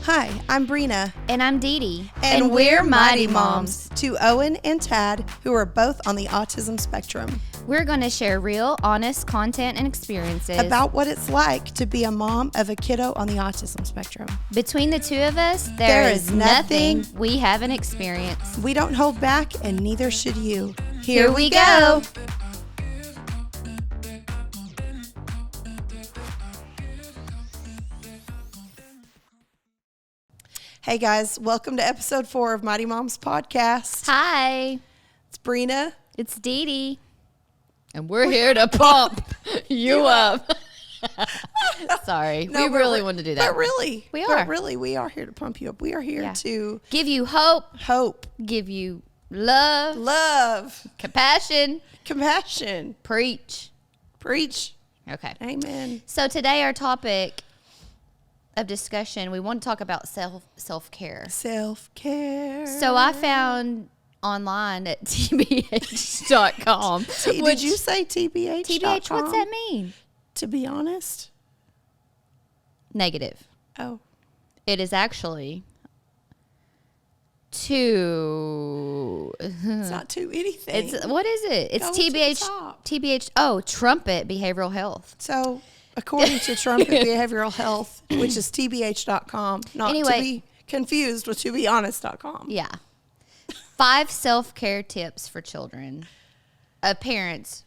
Hi, I'm Brina. And I'm Dee Dee. And we're Mighty Moms, to Owen and Tad, who are both on the autism spectrum. We're going to share real, honest content and experiences about what it's like to be a mom of a kiddo on the autism spectrum. Between the two of us, there is nothing we haven't experienced. We don't hold back, and neither should you. Here we go. Hey guys, welcome to episode 4 of Mighty Moms Podcast. Hi. It's Brina. It's Dee Dee. And we're here to pump you up. Sorry. No, we really wanted to do that. But really. We are. But really, we are here to pump you up. We are here to give you hope. Give you love. Compassion. Preach. Okay. Amen. So today our topic of discussion, we want to talk about self-care. Self-care. So I found online at tbh.com. Did you say TBH? TBH, what's that mean? To be honest? Negative. Oh. It is actually to... It's not to anything. What is it? It's TBH. Oh, Trumpet Behavioral Health. So, according to Trumpet Behavioral Health, which is tbh.com, not to be confused with tobehonest.com. Yeah. 5 self-care tips for children. Parents.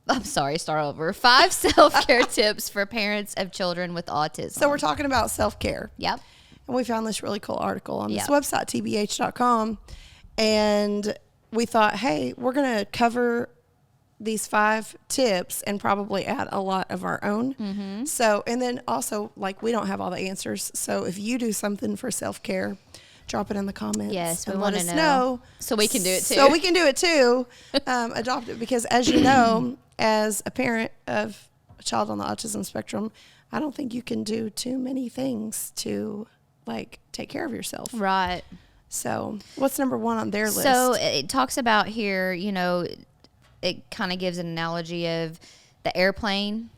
I'm sorry, start over. 5 self-care tips for parents of children with autism. So we're talking about self-care. Yep. And we found this really cool article on this website, tbh.com. And we thought, hey, we're going to cover these 5 tips and probably add a lot of our own. Mm-hmm. So, and then also, like, we don't have all the answers. So if you do something for self-care, drop it in the comments. Yes, and we let us know. So we can do it too. So we can do it too. Adopt it. Because as you know, as a parent of a child on the autism spectrum, I don't think you can do too many things to, like, take care of yourself. Right. So what's number 1 on their list? So it talks about here, you know, it kind of gives an analogy of the airplane.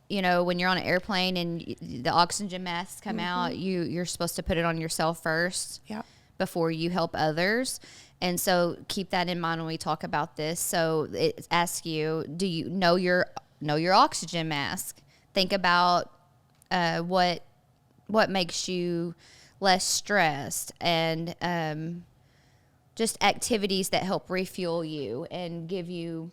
You know, when you're on an airplane and the oxygen masks come out, you're supposed to put it on yourself first before you help others. And so keep that in mind when we talk about this. So it asks you, do you know your oxygen mask? Think about what makes you less stressed, and just activities that help refuel you and give you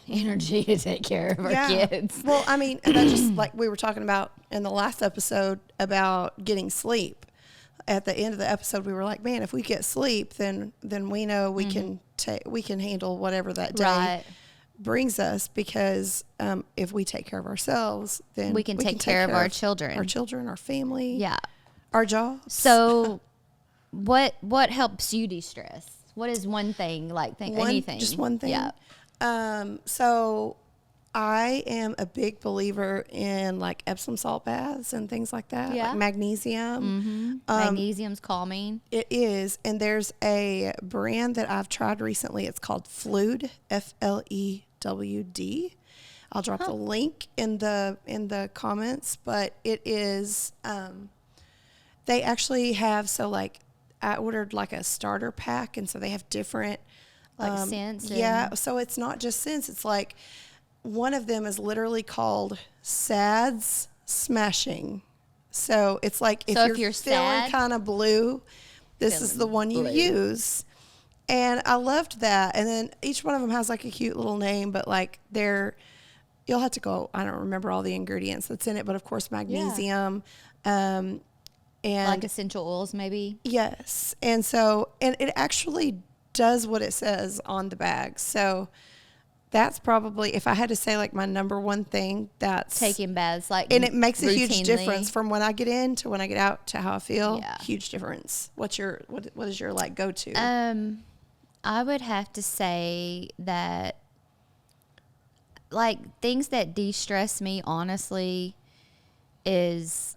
energy to take care of our kids. Well, I mean, and that just like we were talking about in the last episode about getting sleep. At the end of the episode, we were like, man, if we get sleep, then we know we can handle whatever that day brings us, because if we take care of ourselves, then we can take care of our children, our family, our jobs. So what helps you de-stress? What is one thing, anything? Just one thing? Yeah. So I am a big believer in like Epsom salt baths and things like that. Yeah. Like magnesium. Mm-hmm. Magnesium's calming. It is. And there's a brand that I've tried recently. It's called Flewd, Flewd. I'll drop the link in the comments, but it is, they actually have, so like I ordered like a starter pack, and so they have different scents. Yeah, so it's not just scents. It's like one of them is literally called Sad's Smashing. So it's like if you're feeling kind of blue, this is the one you use. And I loved that. And then each one of them has like a cute little name, but like you'll have to go, I don't remember all the ingredients that's in it, but of course magnesium. And like essential oils maybe. Yes. And so, and it actually does what it says on the bag. So that's probably, if I had to say like my number 1 thing, that's taking baths, like, and it makes a huge routinely. difference from when I get in to when I get out to how I feel. Yeah. Huge difference. What is your like go to? I would have to say that like things that de-stress me honestly is,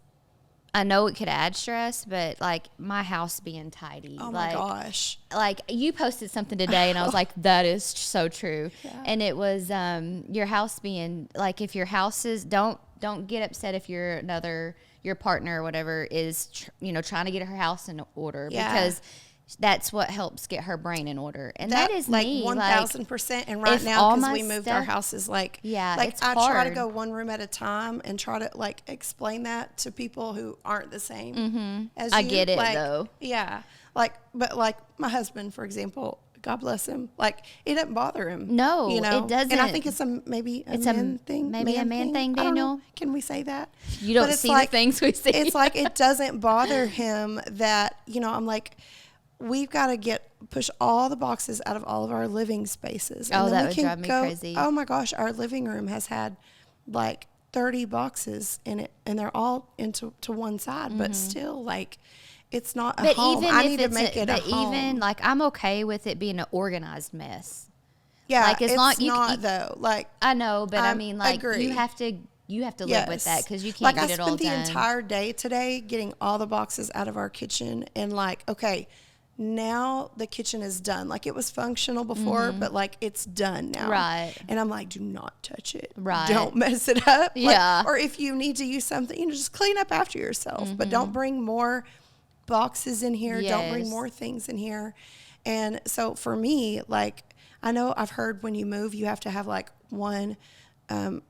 I know it could add stress, but like my house being tidy. Oh my gosh. Like you posted something today and I was like, that is so true. Yeah. And it was your house being like, if your house is, don't get upset if you're another your partner or whatever is, trying to get her house in order because that's what helps get her brain in order. And that is like me. 1,000%. And right now, because we moved our house, is like, it's I hard. try to go one room at a time and try to like explain that to people who aren't the same as you. I get it though. Yeah. But my husband, for example, God bless him. Like, it doesn't bother him. No, it doesn't. And I think it's maybe a man thing. Maybe a man thing, Daniel. Can we say that? You don't see the things we see. It's like it doesn't bother him that, I'm like, we've got to push all the boxes out of all of our living spaces. And that would drive me crazy. Oh my gosh, our living room has had like 30 boxes in it, and they're all into one side, but still, like, it's not a home. I need to make it a home. Even like, I'm okay with it being an organized mess. Yeah, like, it's not though. Like, I know, but I mean, like, agree. you have to live with that because you can't get it all done. I spent the entire day today getting all the boxes out of our kitchen, and like, okay, now the kitchen is done. Like, it was functional before, but like, it's done now. Right. And I'm like, do not touch it. Right. Don't mess it up. Yeah. Or if you need to use something, just clean up after yourself, but don't bring more boxes in here. Yes. Don't bring more things in here. And so for me, like, I know I've heard when you move, you have to have like one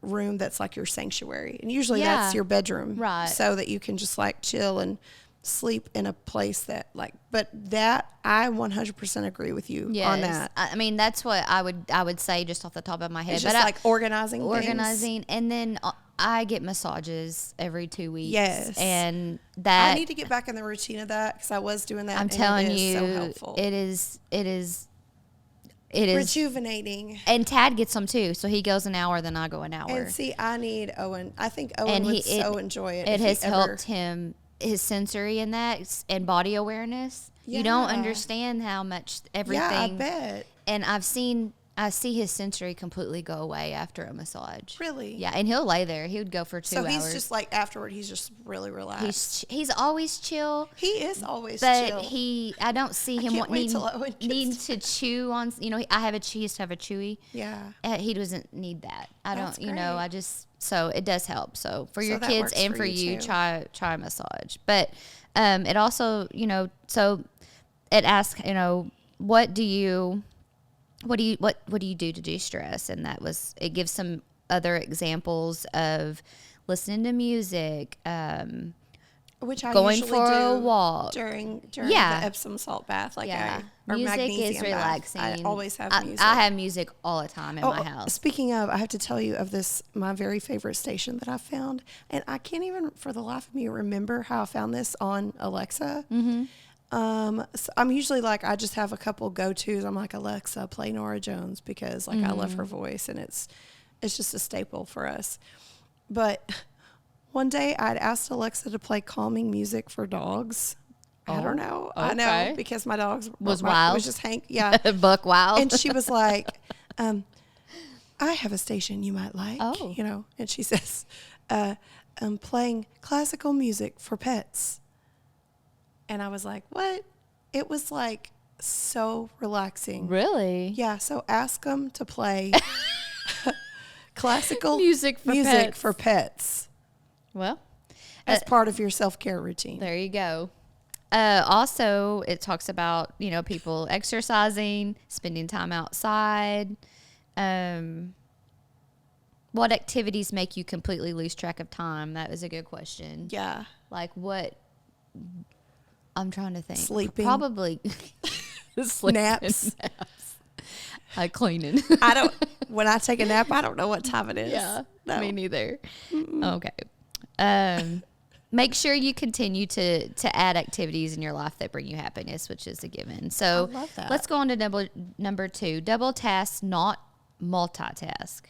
room that's like your sanctuary. And usually that's your bedroom. Right. So that you can just like chill and sleep in a place that like, but that I 100% agree with you on that. I mean, that's what I would say just off the top of my head. It's just like organizing things. And then I get massages every 2 weeks. Yes. And that I need to get back in the routine of that because I was doing that. I'm telling you, so helpful. It is rejuvenating. And Tad gets them too, so he goes an hour, then I go an hour. And see, I need Owen. I think Owen would so enjoy it. It has helped him, his sensory in that and body awareness. Yeah. You don't understand how much everything. Yeah, I bet. And I see his sensory completely go away after a massage. Really? Yeah, and he'll lay there. He would go for 2 hours. So he's just like, afterward, he's just really relaxed. He's always chill. He is always chill. But I don't see him needing to chew on, he used to have a Chewy. Yeah. He doesn't need that. That's great. So it does help. So for your kids and for you, try a massage. But it also, so it asks, what do you do to de-stress? And it gives some other examples of listening to music, which I going usually for do a walk during the Epsom salt bath. Like or music magnesium is relaxing. Bath. I always have music. I have music all the time in my house. Speaking of, I have to tell you of my very favorite station that I found, and I can't even for the life of me remember how I found this on Alexa. Mm-hmm. So I'm usually like, I just have a couple go-tos. I'm like, Alexa, play Norah Jones because like I love her voice and it's just a staple for us. But one day I'd asked Alexa to play calming music for dogs. I don't know. Okay. I know because my dogs was just Hank. Yeah. Buck wild. And she was like, I have a station you might like, and she says, I'm playing classical music for pets. And I was like, what? It was like so relaxing. Really? Yeah. So ask them to play classical music for pets. Well, as part of your self-care routine. There you go. Also, it talks about, people exercising, spending time outside. What activities make you completely lose track of time? That was a good question. Yeah. Like what? I'm trying to think. Sleeping. Probably. Naps. Cleaning. When I take a nap, I don't know what time it is. Yeah. No. Me neither. Okay. Make sure you continue to add activities in your life that bring you happiness, which is a given. So I love that. Let's go on to number 2. Double task, not multitask.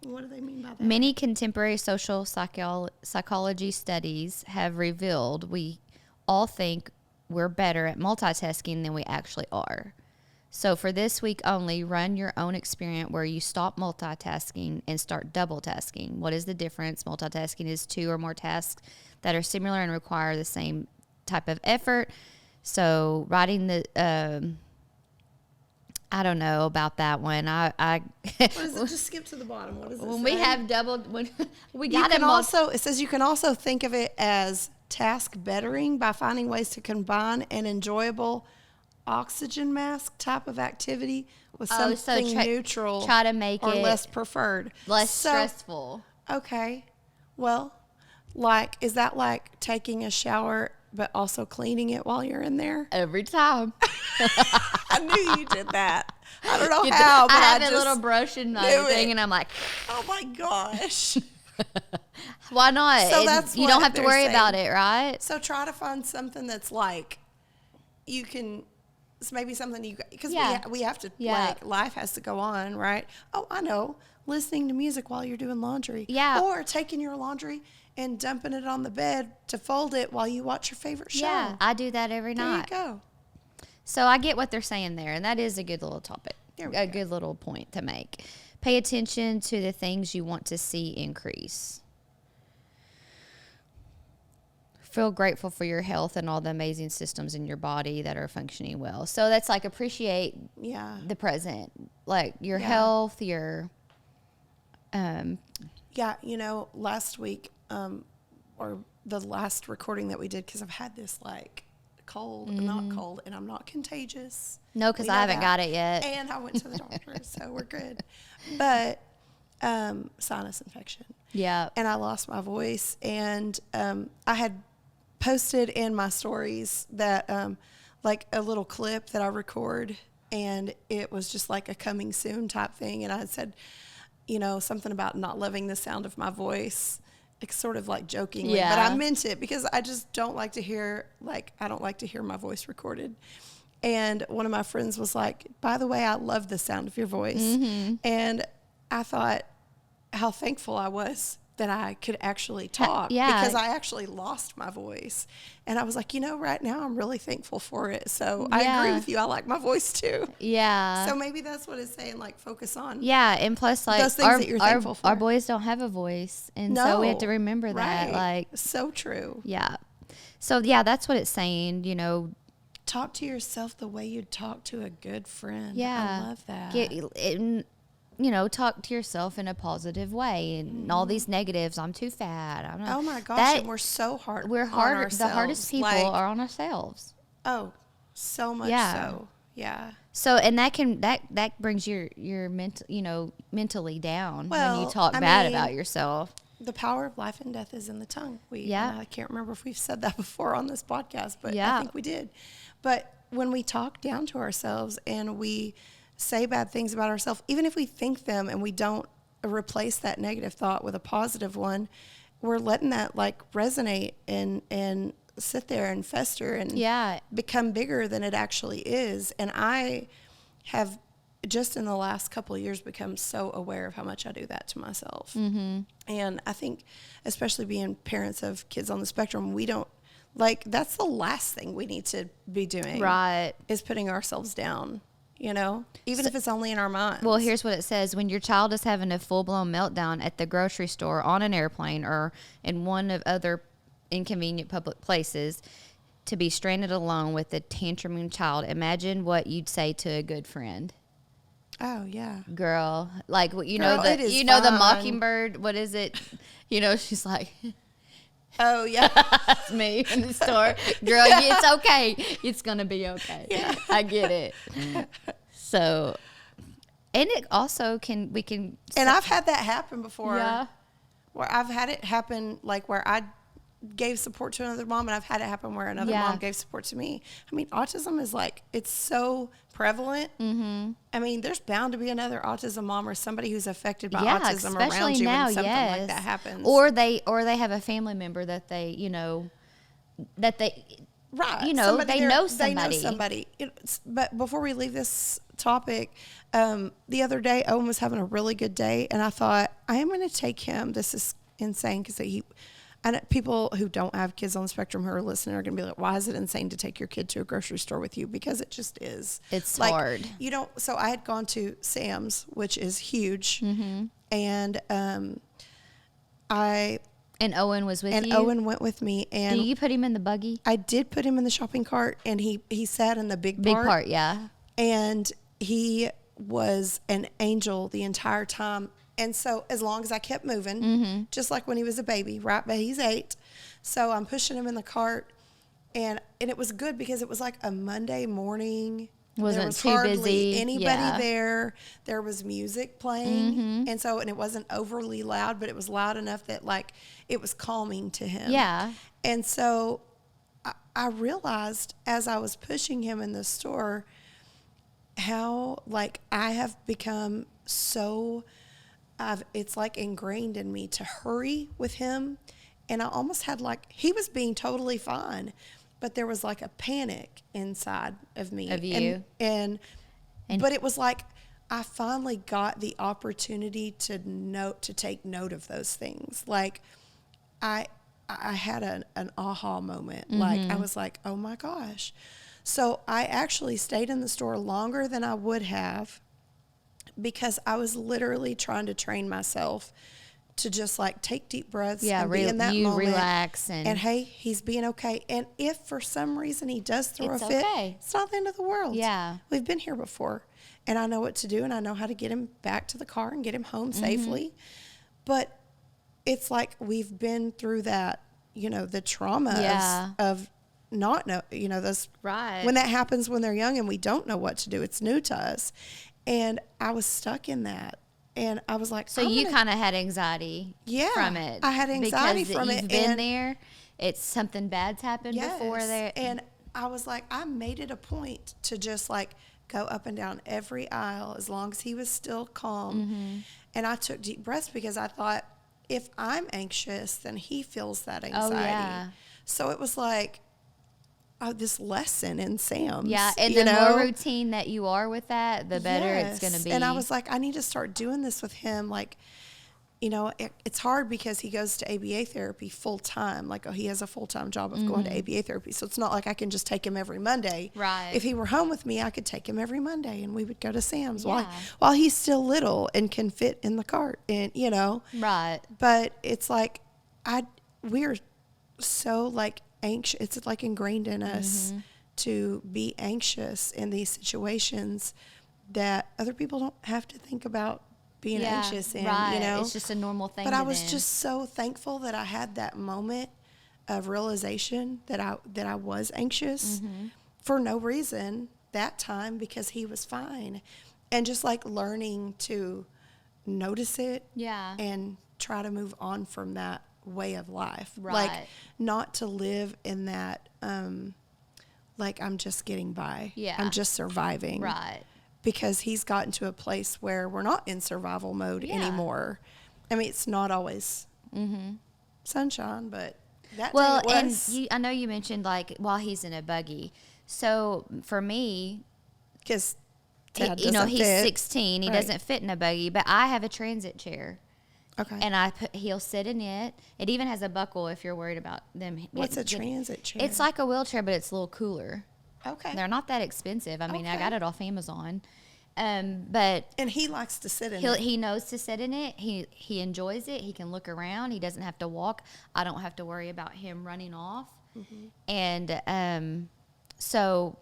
What do they mean by that? Many contemporary social psychology studies have revealed we all think we're better at multitasking than we actually are. So for this week only, run your own experiment where you stop multitasking and start double tasking. What is the difference? Multitasking is 2 or more tasks that are similar and require the same type of effort. So writing I don't know about that one. What is it? Just skip to the bottom. What is it? When we have when we you got can also, it says you can also think of it as task bettering by finding ways to combine an enjoyable oxygen mask type of activity with something neutral. Try to make or it less preferred. Less stressful. Okay. Well, is that like taking a shower but also cleaning it while you're in there? Every time. I knew you did that. I don't know how, but I have a little brush and everything, and I'm like, oh my gosh. Why not? So you don't have to worry about it, right? So try to find something that's like, you can, it's maybe something because we have to, like, life has to go on, right? Oh, I know. Listening to music while you're doing laundry. Yeah. Or taking your laundry and dumping it on the bed to fold it while you watch your favorite show. Yeah, I do that every night. There you go. So I get what they're saying there, and that is a good little topic, good little point to make. Pay attention to the things you want to see increase. Feel grateful for your health and all the amazing systems in your body that are functioning well. So that's like appreciate the present, like your health, your... last week, or the last recording that we did, because I've had this like cold, not cold, and I'm not contagious. No, because I haven't got it yet. And I went to the doctor, so we're good. But sinus infection. Yeah. And I lost my voice, and I had posted in my stories that like a little clip that I record, and it was just like a coming soon type thing, and I had said, something about not loving the sound of my voice, sort of like jokingly, but I meant it because I just don't like to hear, I don't like to hear my voice recorded. And one of my friends was like, by the way, I love the sound of your voice. Mm-hmm. And I thought how thankful I was that I could actually talk because I actually lost my voice. And I was like, right now I'm really thankful for it. So I agree with you. I like my voice too. Yeah. So maybe that's what it's saying, like focus on. Yeah. And plus, like those things that you're thankful for. Our boys don't have a voice. And so we have to remember that. Like, so true. Yeah. So yeah, that's what it's saying, Talk to yourself the way you'd talk to a good friend. Yeah. I love that. Talk to yourself in a positive way, and all these negatives. I'm too fat. I'm not. Oh my gosh, and we're so hard. We're hard. On the hardest people are on ourselves. Oh, so much so. Yeah. So, and that brings your mental, mentally down when you talk bad about yourself. The power of life and death is in the tongue. I can't remember if we've said that before on this podcast, but I think we did. But when we talk down to ourselves and we say bad things about ourselves, even if we think them and we don't replace that negative thought with a positive one, we're letting that resonate and sit there and fester and become bigger than it actually is. And I have just in the last couple of years become so aware of how much I do that to myself. Mm-hmm. And I think especially being parents of kids on the spectrum, we don't that's the last thing we need to be doing. Right. Is putting ourselves down. Even if it's only in our minds. Well, here's what it says. When your child is having a full-blown meltdown at the grocery store, on an airplane, or in one of other inconvenient public places, to be stranded alone with a tantruming child, imagine what you'd say to a good friend. Oh, yeah. Girl, the mockingbird, what is it? She's like... Oh, yeah. It's me in the store. Girl, it's okay. It's going to be okay. Yeah. I get it. So, and it also we can. And I've had that happen before. Yeah. Where I've had it happen, where I gave support to another mom, and I've had it happen where another mom gave support to me. I mean, autism is it's so prevalent. Mm-hmm. I mean, there's bound to be another autism mom or somebody who's affected by autism around you when something like that happens. Or they have a family member that they, that they, right. They know somebody. They know somebody. But before we leave this topic, the other day, Owen was having a really good day, and I thought, I am going to take him. This is insane because and people who don't have kids on the spectrum who are listening are going to be like, why is it insane to take your kid to a grocery store with you? Because it just is. It's hard. So I had gone to Sam's, which is huge. Mm-hmm. And And Owen was with you? And Owen went with me. And did you put him in the buggy? I did put him in the shopping cart, and he sat in the big part. Big part, yeah. And he was an angel the entire time. And so as long as I kept moving, just like when he was a baby, right? But he's 8. So I'm pushing him in the cart. And it was good because it was like a Monday morning. Wasn't there was too hardly busy. anybody there. There was music playing. And it wasn't overly loud, but it was loud enough that like it was calming to him. Yeah. And so I realized as I was pushing him in the store how like I have become so it's like ingrained in me to hurry with him. And I almost had like, he was being totally fine, but there was like a panic inside of me. Of you. And but it was like, I finally got the opportunity to take note of those things. Like I had an aha moment. Like I was like, oh my gosh. So I actually stayed in the store longer than I would have because I was literally trying to train myself to just like take deep breaths and be in that moment. Relax and hey, he's being okay. And if for some reason he does throw a fit, it's not the end of the world. Yeah. We've been here before and I know what to do and I know how to get him back to the car and get him home safely. But it's like we've been through that, the trauma of not know, those right when that happens when they're young and we don't know what to do. It's new to us. And I was stuck in that. And I was like, so you kind of had anxiety from it. I had anxiety because from it. You've been there. It's something bad's happened before there. And I was like, I made it a point to just like go up and down every aisle as long as he was still calm. And I took deep breaths because I thought if I'm anxious, then he feels that anxiety. Oh, yeah. So it was like, this lesson in Sam's. Yeah, and the more routine that you are with that, the better it's going to be. And I was like, I need to start doing this with him. Like, it's hard because he goes to ABA therapy full time. Like, he has a full-time job of going to ABA therapy. So it's not like I can just take him every Monday. Right. If he were home with me, I could take him every Monday and we would go to Sam's while he's still little and can fit in the cart. And, Right. But it's like, we're so like, anxious. It's like ingrained in us to be anxious in these situations that other people don't have to think about being anxious in, It's just a normal thing. But I was just so thankful that I had that moment of realization that I was anxious for no reason that time because he was fine. And just like learning to notice it and try to move on from that way of life. Like not to live in that like I'm just getting by. I'm just surviving. Right. Because he's gotten to a place where we're not in survival mode anymore. I mean, it's not always sunshine, but that day it was. And I know you mentioned like while he's in a buggy. So for me, because he's 16, he doesn't fit in a buggy, but I have a transit chair. Okay. And he'll sit in it. It even has a buckle if you're worried about them. What's a transit chair? It's like a wheelchair, but it's a little cooler. Okay. They're not that expensive. I mean, I got it off Amazon. But and he likes to sit in it. He knows to sit in it. He enjoys it. He can look around. He doesn't have to walk. I don't have to worry about him running off. And so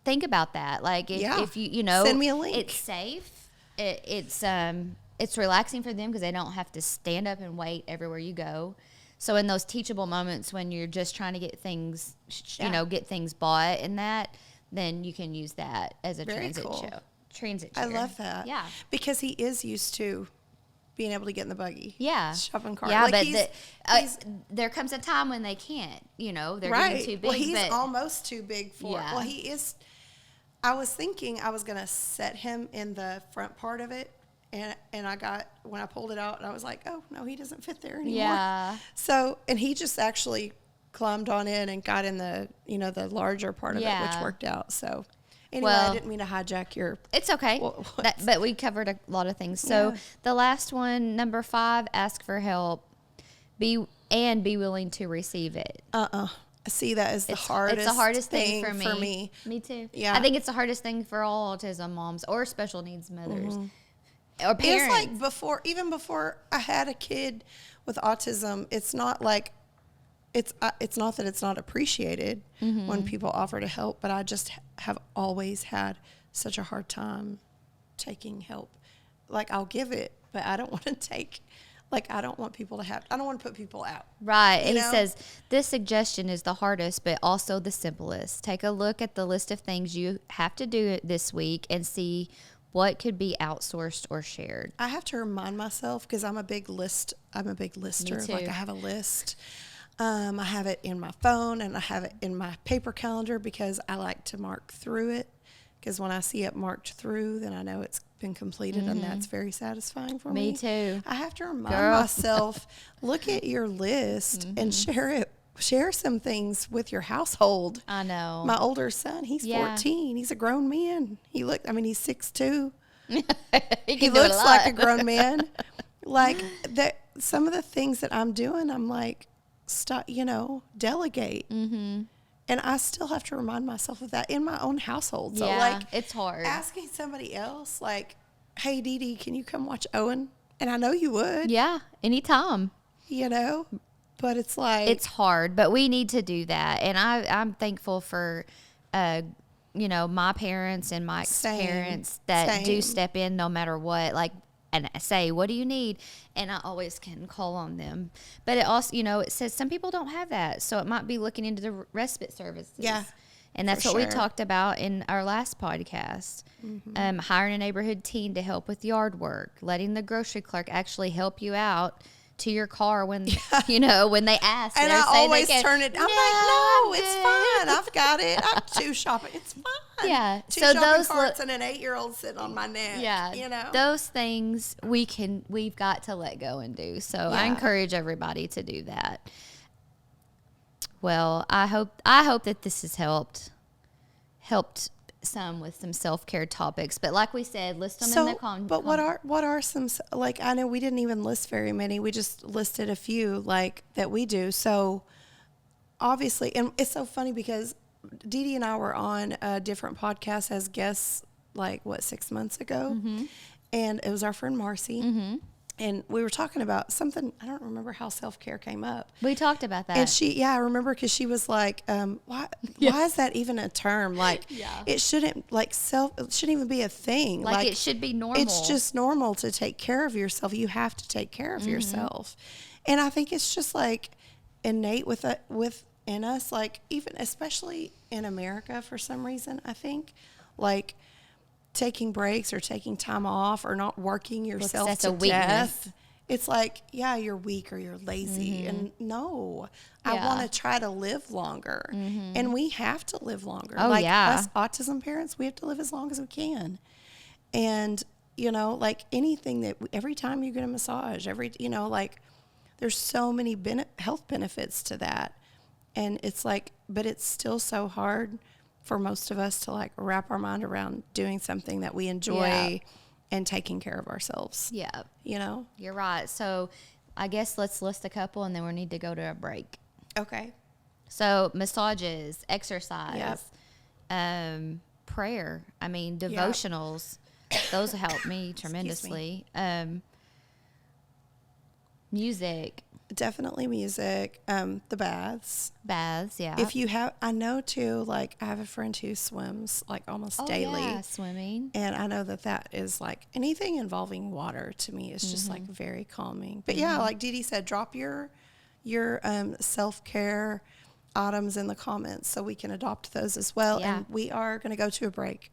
think about that. Like if you send me a link. It's safe. It's relaxing for them because they don't have to stand up and wait everywhere you go. So in those teachable moments when you're just trying to get things, get things bought and that, then you can use that as a transit chair. I love that. Yeah. Because he is used to being able to get in the buggy. Yeah. Shopping cart. Yeah, like but there comes a time when they can't, they're getting too big. Well, he's almost too big for it. Well, he is. I was thinking I was going to set him in the front part of it. And when I pulled it out, and I was like, oh, no, he doesn't fit there anymore. Yeah. So, and he just actually climbed on in and got in the larger part of it, which worked out. So, anyway, I didn't mean to hijack your. It's okay. But we covered a lot of things. So, the last one, number 5, ask for help. Be willing to receive it. See, that is the hardest. It's the hardest thing for me. Me too. Yeah. I think it's the hardest thing for all autism moms or special needs mothers. Or parents. It's like even before I had a kid with autism, it's not like it's not that it's not appreciated when people offer to help, but I just have always had such a hard time taking help. Like, I'll give it, but I don't want to take, like, I don't want people to have, I don't want to put people out. Right. He says, this suggestion is the hardest, but also the simplest. Take a look at the list of things you have to do this week and see what could be outsourced or shared. I have to remind myself, because I'm a big lister. Me too. Like, I have a list. I have it in my phone, and I have it in my paper calendar, because I like to mark through it. Because when I see it marked through, then I know it's been completed, and that's very satisfying for me. Me too. I have to remind myself, look at your list and share it. Share some things with your household. I know. My older son, he's 14. He's a grown man. He's 6'2". He looks like a grown man. Like, some of the things that I'm doing, I'm like, stop, delegate. Mm-hmm. And I still have to remind myself of that in my own household. So, it's hard. Asking somebody else, like, hey, Dee Dee, can you come watch Owen? And I know you would. Yeah, anytime. But it's like, it's hard, but we need to do that. And I'm thankful for, my parents and Mike's parents that do step in no matter what, like, and say, what do you need? And I always can call on them. But it also, it says some people don't have that. So it might be looking into the respite services. Yeah. And that's what we talked about in our last podcast. Mm-hmm. Hiring a neighborhood teen to help with yard work, letting the grocery clerk actually help you out to your car when when they ask. And I always turn it. I'm like, no, it's fine. I've got it. I'm two shopping. It's fine. Yeah. Two shopping carts and an 8-year-old sitting on my neck. Yeah. Those things we've got to let go and do. So I encourage everybody to do that. Well, I hope that this has helped some with some self-care topics, but like we said, list them in the But what are some, like, I know we didn't even list very many. We just listed a few, like, that we do. So obviously, and it's so funny because Dee Dee and I were on a different podcast as guests, 6 months ago, and it was our friend Marcy. And we were talking about something, I don't remember how self-care came up. We talked about that. And I remember, because she was like, why is that even a term? Like, it shouldn't, it shouldn't even be a thing. Like, it should be normal. It's just normal to take care of yourself. You have to take care of yourself. And I think it's just, like, innate within us, like, even, especially in America for some reason, I think, like, taking breaks or taking time off or not working yourself to death. It's like, you're weak or you're lazy. And no, I want to try to live longer. And we have to live longer. Us autism parents, we have to live as long as we can. And, like anything every time you get a massage, there's so many health benefits to that. And it's like, but it's still so hard for most of us to, like, wrap our mind around doing something that we enjoy and taking care of ourselves. Yeah. You're right. So I guess let's list a couple and then we need to go to a break. Okay. So massages, exercise, prayer. I mean, devotionals. Those help me tremendously. Music. Definitely music. The baths. Yeah. If you have, I know too, like, I have a friend who swims, like, almost daily. Yeah, swimming. And I know that is, like, anything involving water to me is just, like, very calming. But like Dee Dee said, drop your self-care items in the comments so we can adopt those as well. Yeah. And we are going to go to a break.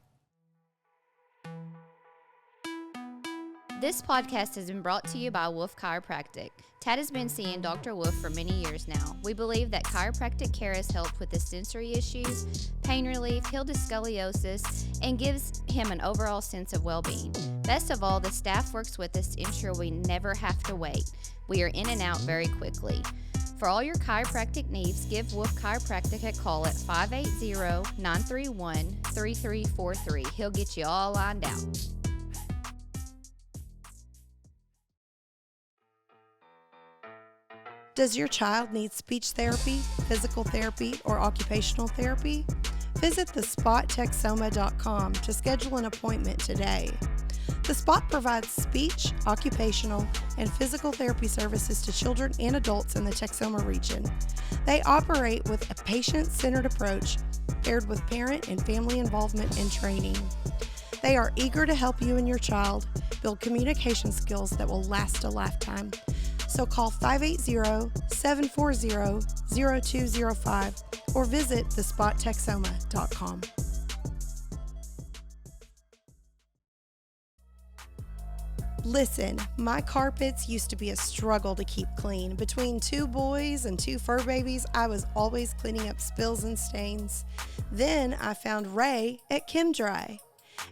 This podcast has been brought to you by Wolf Chiropractic. Tad has been seeing Dr. Wolf for many years now. We believe that chiropractic care has helped with his sensory issues, pain relief, healed his scoliosis, and gives him an overall sense of well-being. Best of all, the staff works with us to ensure we never have to wait. We are in and out very quickly. For all your chiropractic needs, give Wolf Chiropractic a call at 580-931-3343. He'll get you all lined out. Does your child need speech therapy, physical therapy, or occupational therapy? Visit thespottexoma.com to schedule an appointment today. The Spot provides speech, occupational, and physical therapy services to children and adults in the Texoma region. They operate with a patient-centered approach paired with parent and family involvement and training. They are eager to help you and your child build communication skills that will last a lifetime. So call 580-740-0205 or visit thespottexoma.com. Listen, my carpets used to be a struggle to keep clean. Between 2 boys and 2 fur babies, I was always cleaning up spills and stains. Then I found Ray at ChemDry,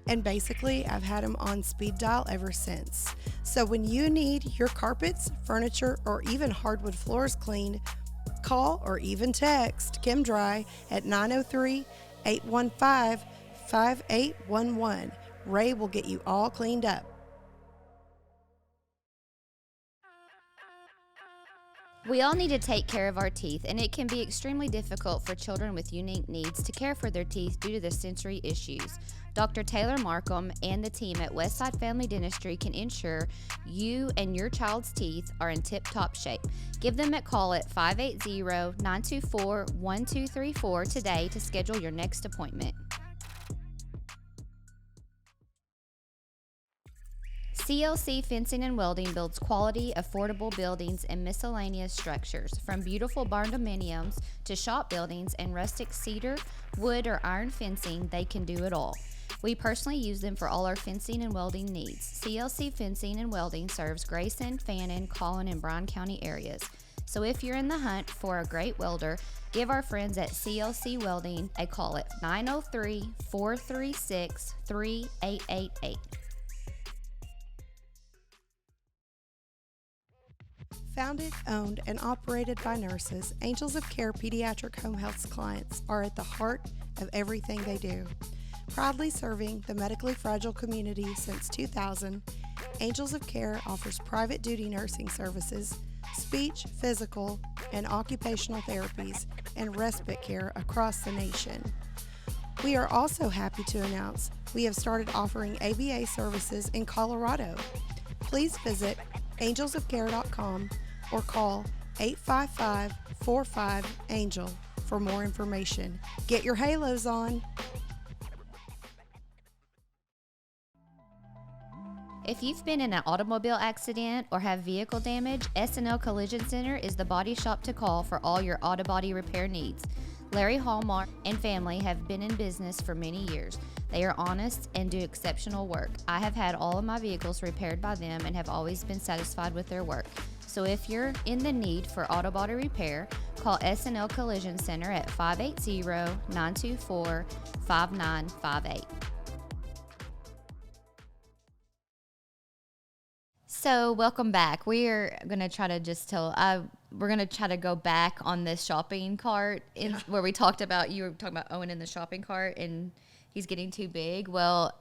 and basically I've had him on speed dial ever since. So when you need your carpets, furniture, or even hardwood floors cleaned, call or even text ChemDry at 903-815-5811. Ray will get you all cleaned up. We all need to take care of our teeth, and it can be extremely difficult for children with unique needs to care for their teeth due to the sensory issues. Dr. Taylor Markham and the team at Westside Family Dentistry can ensure you and your child's teeth are in tip-top shape. Give them a call at 580-924-1234 today to schedule your next appointment. CLC Fencing and Welding builds quality, affordable buildings and miscellaneous structures. From beautiful barndominiums to shop buildings and rustic cedar, wood, or iron fencing, they can do it all. We personally use them for all our fencing and welding needs. CLC Fencing and Welding serves Grayson, Fannin, Collin, and Bryan County areas. So if you're in the hunt for a great welder, give our friends at CLC Welding a call at 903-436-3888. Founded, owned, and operated by nurses, Angels of Care Pediatric Home Health's clients are at the heart of everything they do. Proudly serving the medically fragile community since 2000, Angels of Care offers private duty nursing services, speech, physical, and occupational therapies, and respite care across the nation. We are also happy to announce we have started offering ABA services in Colorado. Please visit angelsofcare.com or call 855-45-ANGEL for more information. Get your halos on. If you've been in an automobile accident or have vehicle damage, S&L Collision Center is the body shop to call for all your auto body repair needs. Larry Hallmark and family have been in business for many years. They are honest and do exceptional work. I have had all of my vehicles repaired by them and have always been satisfied with their work. So if you're in the need for auto body repair, call S&L Collision Center at 580-924-5958. So welcome back. We're going to try to we're going to try to go back on this shopping cart where we talked about, you were talking about Owen in the shopping cart and he's getting too big. Well,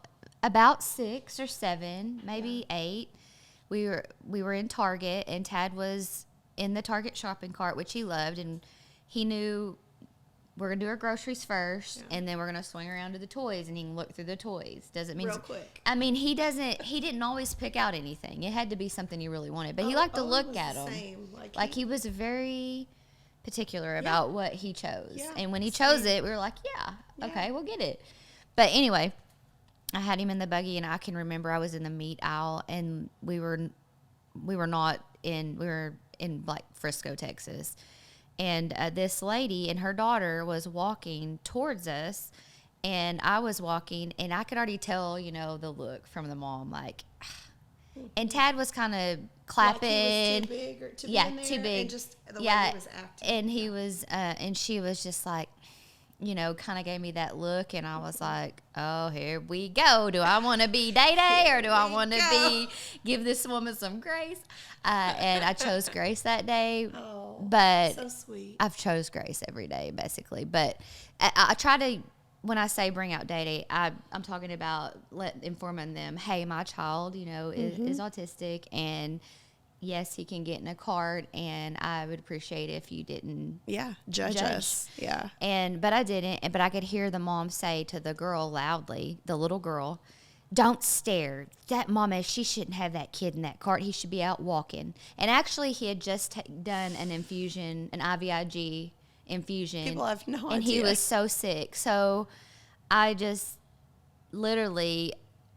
about 6 or 7, maybe 8, we were in Target and Tad was in the Target shopping cart, which he loved, and he knew we're going to do our groceries first, and then we're going to swing around to the toys, and he can look through the toys. Doesn't mean real quick. I mean, he didn't always pick out anything. It had to be something he really wanted, but he liked to look at them. Like he was very particular about what he chose. Yeah, and when he chose it, we were like, okay, we'll get it. But anyway, I had him in the buggy, and I can remember I was in the meat aisle, and we were in like Frisco, Texas. And this lady and her daughter was walking towards us, and I was walking, and I could already tell, the look from the mom, like, and Tad was kind of clapping. Like he was too big or to be in there, too big. And just the way he was acting. And he was, and she was just like, kind of gave me that look, and I was like, oh, here we go. Do I want to be Day-Day, or do I want to give this woman some grace? And I chose Grace that day. Oh, but so sweet. I've chose Grace every day, basically. But I try to, when I say bring out Day-Day, I'm talking about informing them, hey, my child, is autistic, and yes, he can get in a cart, and I would appreciate it if you didn't judge us. Yeah. But I didn't. But I could hear the mom say to the girl loudly, the little girl, don't stare. That mama, she shouldn't have that kid in that cart. He should be out walking. And actually, he had just done an infusion, an IVIG infusion. People have no idea. And he was so sick. So I just literally,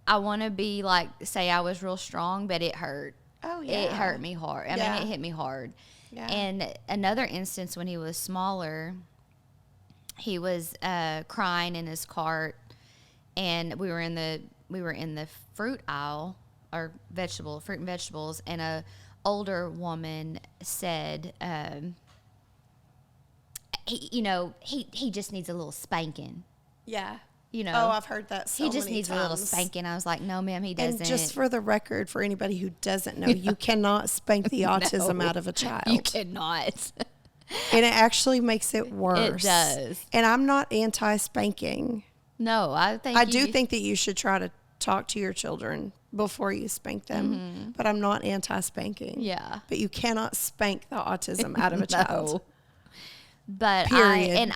I want to be like, say I was real strong, but it hurt. Oh, yeah. It hurt me hard. I mean, it hit me hard. Yeah. And another instance when he was smaller, he was crying in his cart, and we were in the fruit aisle, or fruit and vegetables, and a older woman said, he just needs a little spanking. Yeah. You know, oh, I've heard that so many times. He just needs a little spanking. I was like, no, ma'am, he doesn't. And just for the record, for anybody who doesn't know, you cannot spank the autism out of a child. You cannot. And it actually makes it worse. It does. And I'm not anti-spanking. No, I do think that you should try to talk to your children before you spank them. But I'm not anti-spanking. Yeah. But you cannot spank the autism out of a child. But Period.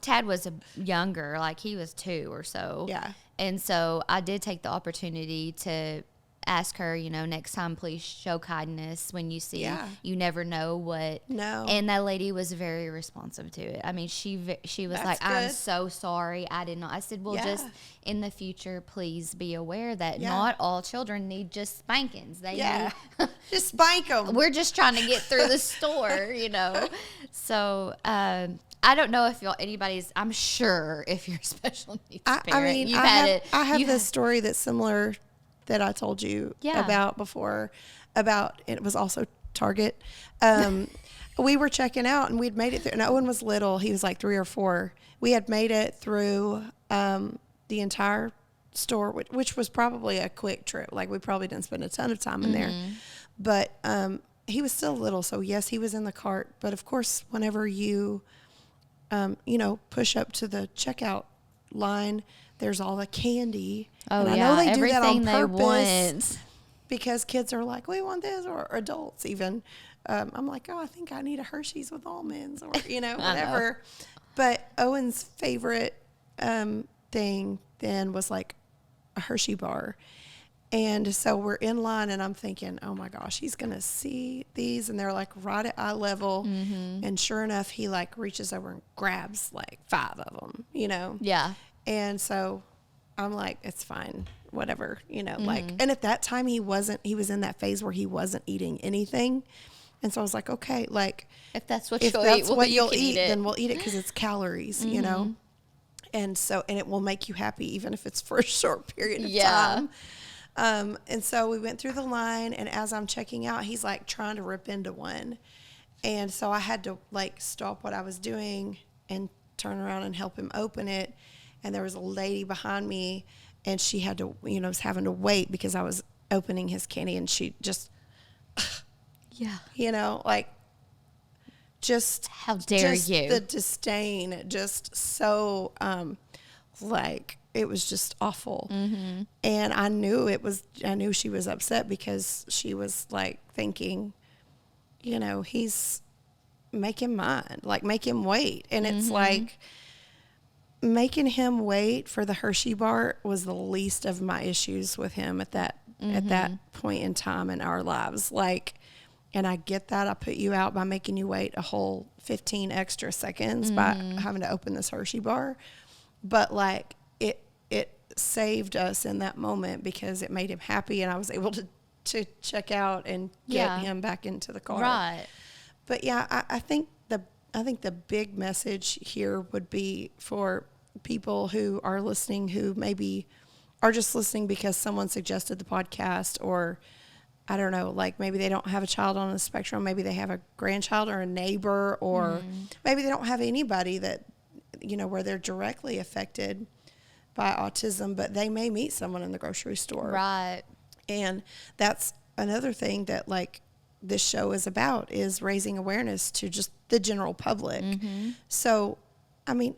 Tad was younger, like he was 2 or so. Yeah. And so I did take the opportunity to ask her, next time please show kindness when you see. Yeah. You never know what. No. And that lady was very responsive to it. I mean, she was That's like, good. I'm so sorry, I did not. I said, well, just in the future, please be aware that not all children need just spankings. They need just spank them. We're just trying to get through the store, So I don't know if anybody's. I'm sure if you're a special needs parent, I mean, I have this story that's similar that I told you about before. It was also Target. We were checking out and we'd made it through. And Owen was little; he was like 3 or 4. We had made it through the entire store, which was probably a quick trip. Like we probably didn't spend a ton of time in there, but he was still little, so yes, he was in the cart. But of course, whenever you push up to the checkout line, there's all the candy. Oh, and I know they do that on everything they purpose want. because kids are like, we want this, or adults even. I'm like, I think I need a Hershey's with almonds, or whatever. But Owen's favorite thing then was like a Hershey bar. And so we're in line, and I'm thinking, oh my gosh, he's going to see these. And they're like right at eye level. And sure enough, he like reaches over and grabs like 5 of them, Yeah. And so I'm like, it's fine, whatever, like, and at that time he was in that phase where he wasn't eating anything. And so I was like, okay, like if that's what you'll eat, then we'll eat it because it's calories, And so, and it will make you happy, even if it's for a short period of time. And so we went through the line, and as I'm checking out, he's like trying to rip into one. And so I had to like stop what I was doing and turn around and help him open it. And there was a lady behind me, and she had to, was having to wait because I was opening his candy, and she just, like, just how dare you? The disdain, just so, like, it was just awful. And I knew she was upset because she was like thinking, he's make him mine, like make him wait. And it's like making him wait for the Hershey bar was the least of my issues with him at that point in time in our lives. Like, and I get that. I put you out by making you wait a whole 15 extra seconds by having to open this Hershey bar. But like it saved us in that moment because it made him happy, and I was able to check out and get him back into the car. Right. But yeah, I think the big message here would be for people who are listening, who maybe are just listening because someone suggested the podcast, or I don't know, like maybe they don't have a child on the spectrum. Maybe they have a grandchild or a neighbor, or maybe they don't have anybody that, where they're directly affected by autism, but they may meet someone in the grocery store. Right. And that's another thing that like this show is about, is raising awareness to just the general public. So, I mean,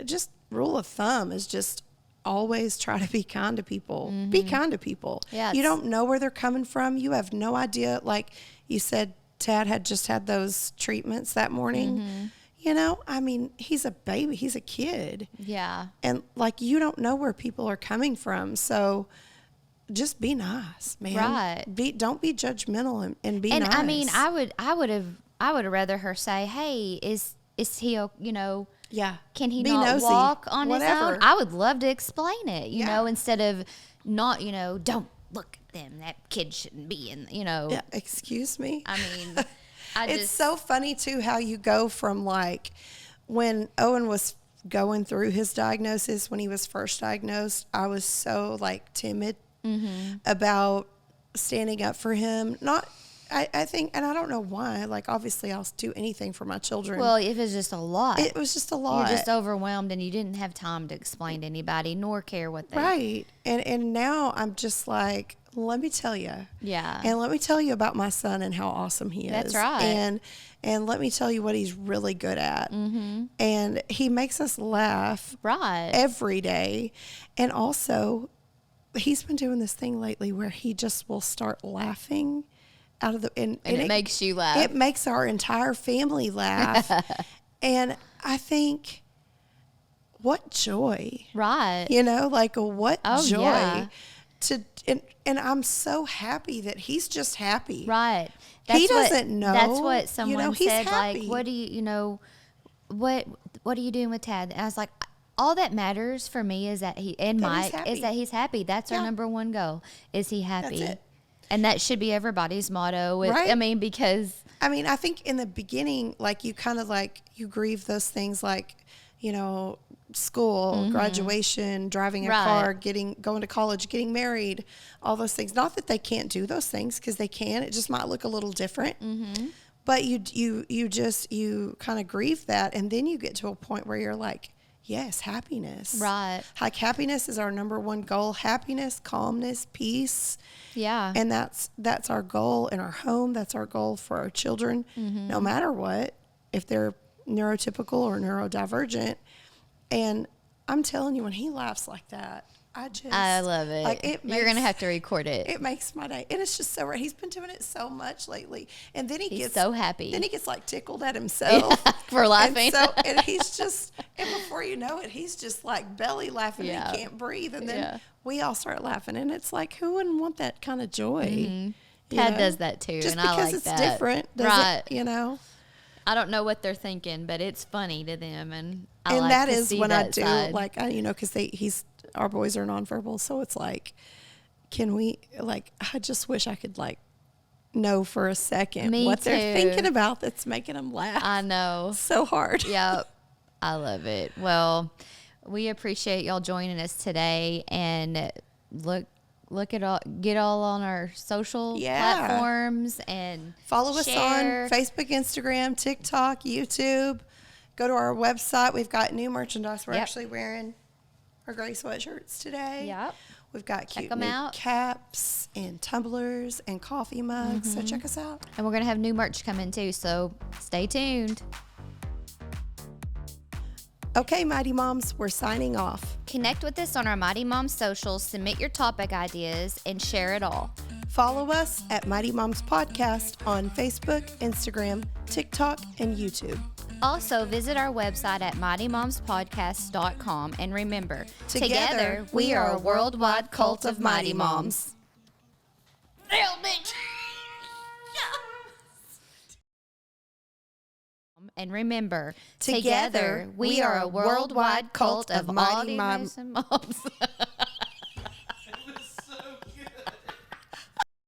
just rule of thumb is just always try to be kind to people. Be kind to people. Yeah, you don't know where they're coming from. You have no idea. Like you said, Tad had just had those treatments that morning. I mean, he's a baby. He's a kid. Yeah. And like, you don't know where people are coming from. So just be nice, man. Right. Don't be judgmental and be nice. And I mean, I would have rather her say, hey, is he, Yeah. Can he Be not nosy. walk on Whatever. his own? I would love to explain it, you Yeah. know, instead of not, don't look at them. That kid shouldn't be in, Yeah, excuse me. I mean, it's so funny too how you go from like when Owen was going through his diagnosis, when he was first diagnosed, I was so like timid about standing up for him. I think, and I don't know why, like obviously I'll do anything for my children. Well, it was just a lot. It was just a lot. You're just overwhelmed and you didn't have time to explain to anybody nor care what they. Right. And now I'm just like, let me tell you. Yeah. And let me tell you about my son and how awesome he is. That's right. And let me tell you what he's really good at. Mm-hmm. And he makes us laugh every day. And also, he's been doing this thing lately where he just will start laughing out of the... And it makes you laugh. It makes our entire family laugh. And I think, what joy. Right. You know, like what joy. Yeah. And I'm so happy that he's just happy. Right. He doesn't know. That's what someone said. Happy. Like, what do what are you doing with Tad? And I was like, all that matters for me is that Mike is that he's happy. That's our number one goal. Is he happy? That's it. And that should be everybody's motto. Right. I mean, because I think in the beginning, like you kind of like you grieve those things like, school, graduation, driving a car, going to college, getting married, all those things. Not that they can't do those things, because they can. It just might look a little different. Mm-hmm. But you kind of grieve that, and then you get to a point where you're like, yes, happiness. Right. Like happiness is our number one goal. Happiness, calmness, peace. Yeah. And that's our goal in our home. That's our goal for our children, no matter what, if they're neurotypical or neurodivergent. And I'm telling you, when he laughs like that, I love it. Like you're going to have to record it. It makes my day. And it's just so right. He's been doing it so much lately. And then he gets so happy. Then he gets like tickled at himself for laughing. And he's just, and before you know it, he's just like belly laughing and he can't breathe. And then we all start laughing. And it's like, who wouldn't want that kind of joy? Mm-hmm. Tad does that too. Just and because I like it's that. different. Right. It, I don't know what they're thinking, but it's funny to them, and I and like that to is see when that I do side. like because our boys are nonverbal, so it's like, can we I just wish I could know for a second what they're thinking about that's making them laugh. I know so hard. Yep, I love it. Well, we appreciate y'all joining us today, and get all on our social platforms and follow us on Facebook, Instagram, TikTok, YouTube. Go to our website. We've got new merchandise. We're actually wearing our gray sweatshirts today. Yep. We've got cute new caps and tumblers and coffee mugs. So check us out. And we're going to have new merch coming too. So stay tuned. Okay, Mighty Moms, we're signing off. Connect with us on our Mighty Moms socials, submit your topic ideas, and share it all. Follow us at Mighty Moms Podcast on Facebook, Instagram, TikTok, and YouTube. Also, visit our website at mightymomspodcast.com. And remember, together we are a worldwide cult of Mighty Moms. And remember, together we are a worldwide cult of Mighty Moms.